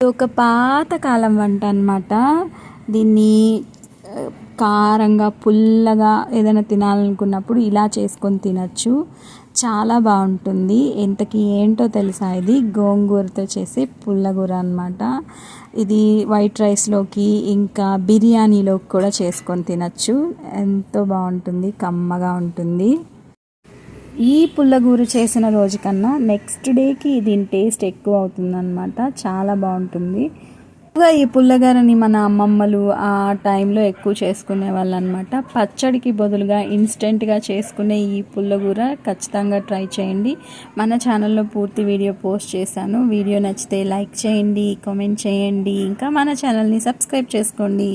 ఇది ఒక పాతకాలం వంట అన్నమాట. దీన్ని కారంగా పుల్లగా ఏదైనా తినాలనుకున్నప్పుడు ఇలా చేసుకొని తినచ్చు. చాలా బాగుంటుంది. ఇంతకీ ఏంటో తెలుసా, ఇది గోంగూరతో చేసే పుల్లగూర అన్నమాట. ఇది వైట్ రైస్లోకి ఇంకా బిర్యానీలోకి కూడా చేసుకొని తినచ్చు. ఎంతో బాగుంటుంది, కమ్మగా ఉంటుంది. ఈ పుల్లగూర చేసిన రోజు కన్నా నెక్స్ట్ డేకి దీని టేస్ట్ ఎక్కువ అవుతుందన్నమాట. చాలా బాగుంటుంది. ఈ పుల్లగూరని మన అమ్మమ్మలు ఆ టైంలో ఎక్కువ చేసుకునే వాళ్ళు అనమాట. పచ్చడికి బదులుగా ఇన్స్టెంట్గా చేసుకునే ఈ పుల్లగూర ఖచ్చితంగా ట్రై చేయండి. మన ఛానల్లో పూర్తి వీడియో పోస్ట్ చేశాను. వీడియో నచ్చితే లైక్ చేయండి, కామెంట్ చేయండి, ఇంకా మన ఛానల్ని సబ్స్క్రైబ్ చేసుకోండి.